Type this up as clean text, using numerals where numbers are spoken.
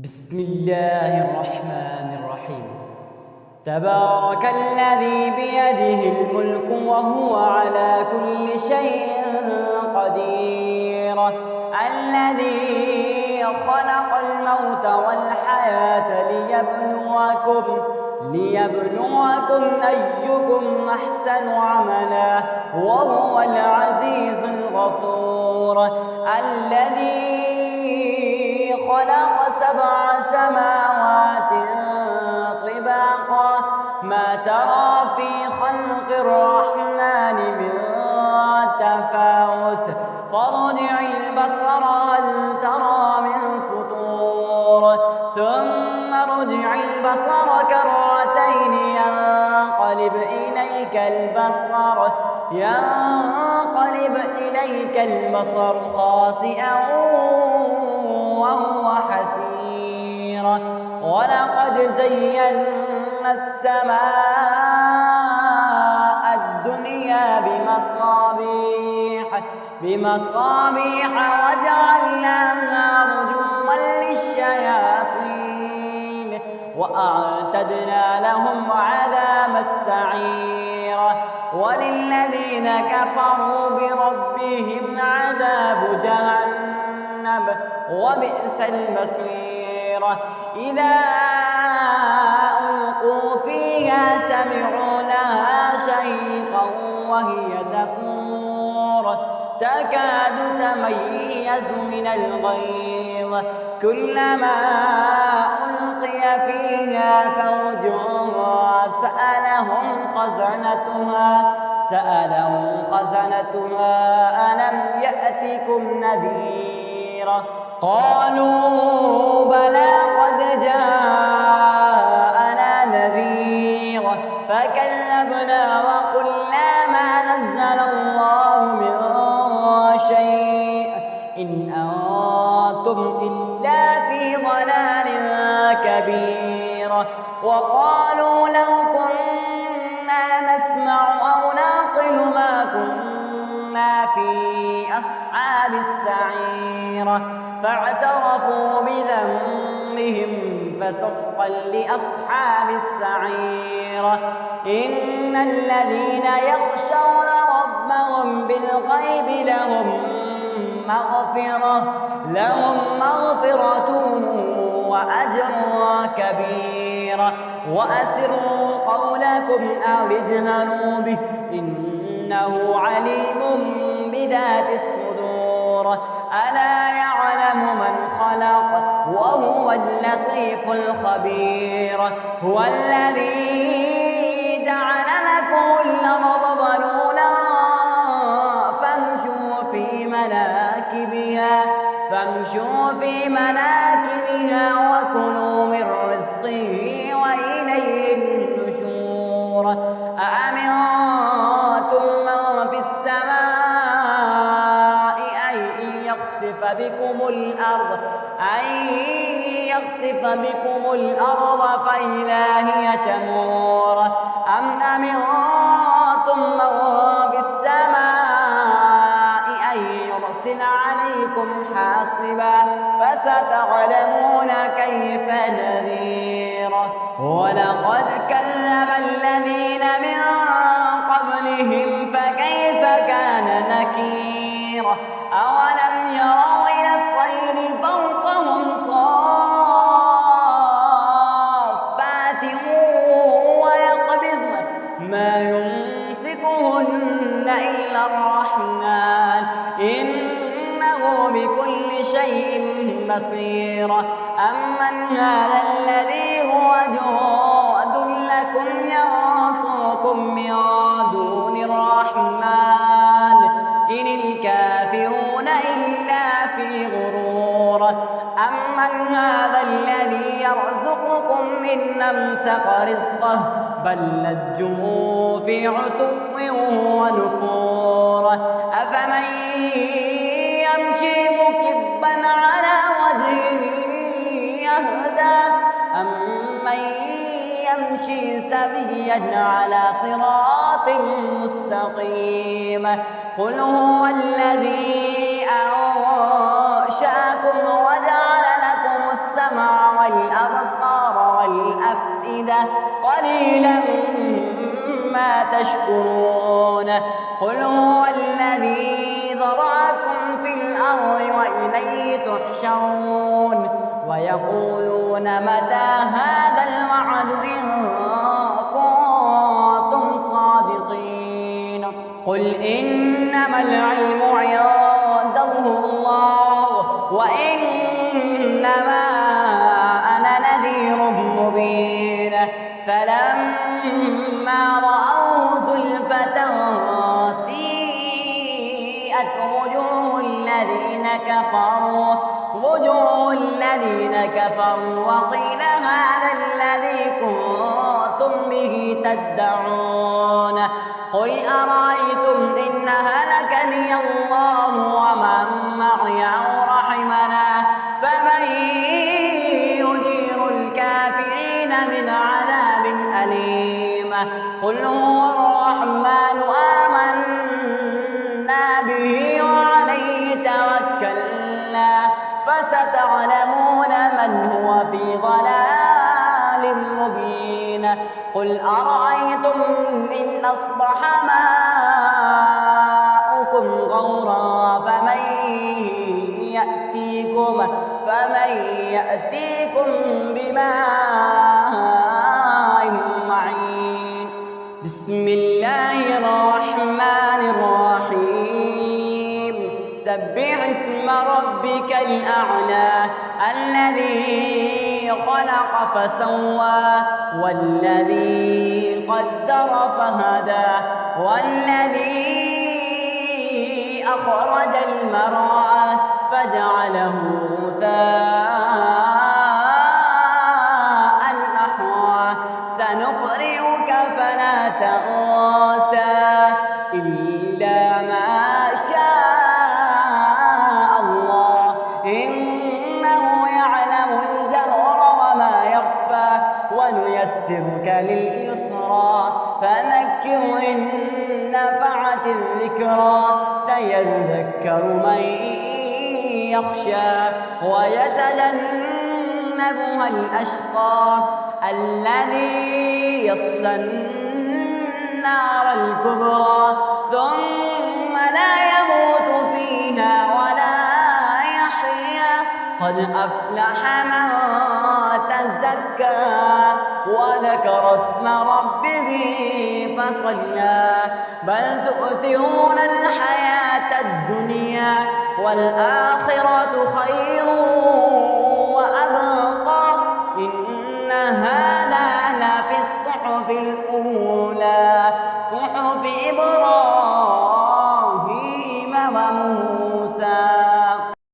بسم الله الرحمن الرحيم. تبارك الذي بيده الملك وهو على كل شيء قدير، الذي خلق الموت والحياة ليبلوكم أيكم أحسن عملا وهو العزيز الغفور، الذي خلق 7 سماوات طباقا ما ترى في خلق الرحمن من تفاوت فارجع البصر هل ترى من فطور ثم ارجع البصر كرتين ينقلب إليك البصر خاسئا وهو حسير، ولقد زينا السماء الدنيا بمصابيح وجعلناها رجوما للشياطين وأعتدنا لهم عذاب السعير، وللذين كفروا بربهم عذاب جهنم وبئس المصير. إذا ألقوا فيها سمعوا لها شهيقا وهي تفور تكاد تميز من الغيظ، كلما ألقي فيها فوج سألهم خزنتها ألم يأتكم نذير؟ قالوا بلى قد جاءنا نذير فكذبنا وقلنا ما نزل الله من شيء إن أنتم إلا في ضلال كبير. وقالوا لو كنا نسمع أو نعقل ما كنا في أصحاب السعير فاعترفوا بذنبهم فسحقا لأصحاب السعير. إن الذين يخشون ربهم بالغيب لهم مغفرة وأجر كبير. وأسروا قولكم أو اجهروا به إنه عليم بذات الصدور. ألا يعلم من خلق وهو اللطيف الخبير. هو الذي جعل لكم الأرض ذلولا فامشوا في مناكبها وكلوا من رزقه وإليه النشور. أأمنتم من في السماء أن يخسف بكم الأرض فإذا هي تمور أم أمنتم من في السماء أن يرسل عليكم حاصبا فستعلمون كيف نذير. ولقد كذب الذين من قبلهم فكيف كان نكير. أولم يروا إلى الطير فوقهم صافات ويقبضن ما يمسكهن إلا الرحمن إنه بكل شيء بصير. أمن هذا الذي هو جواد لكم ينصركم من دون الرحمن إن الكافرون إلا في غرور. أمن هذا الذي يرزقكم إن أمسك رزقه بل لجوا في عتو ونفور. أفمن يمشي مكبا على وجهه يهدى أمن يمشي سويا على صراط مستقيم. قل هو الذي أنشأكم وجعل لكم السمع والأبصار والأفئدة قليلا ما تشكرون. قل هو الذي ذرأكم في الأرض وإليه تحشرون. ويقولون متى هذا الوعد إن كنتم صادقين. قل إنما العلم عند الله وإنما أنا نذير مبين. فلما رأوه زلفة سيئت وجوه الذين كفروا وقيل هذا الذي كنتم به تدعون. قل أرأيتم إن هلكني الله ومن معي أو رحمنا فمن يجير الكافرين من عذاب أليم. قل هو الرحمن آمنا به وعليه توكلنا فستعلمون من هو في ضلال مبين. قل أرأيتم إن أصبح ماؤكم غورا فمن يأتيكم بماء معين. بسم الله الرحمن الرحيم. سبح اسم ربك الأعلى الذي خلق فسوى والذي قدر فهدى والذي أخرج المرعى فجعله غثاء أحوى. سنقرئك فلا تنسى إلا ما شاء الله إنه يعلم الجهر وما يخفى ونيسرك لليسرى فذكر إن نفعت الذكرى سيذكر من يخشى ويتجنبها الأشقى الذي يصلى النار الكبرى ثم لا يموت فيها ولا يحيا. قد أفلح من تزكى وذكر اسم ربه فصلى. بل تؤثرون الحياة الدنيا والآخرة خير وأبقى. إن هذا لفي الصحف الأولى.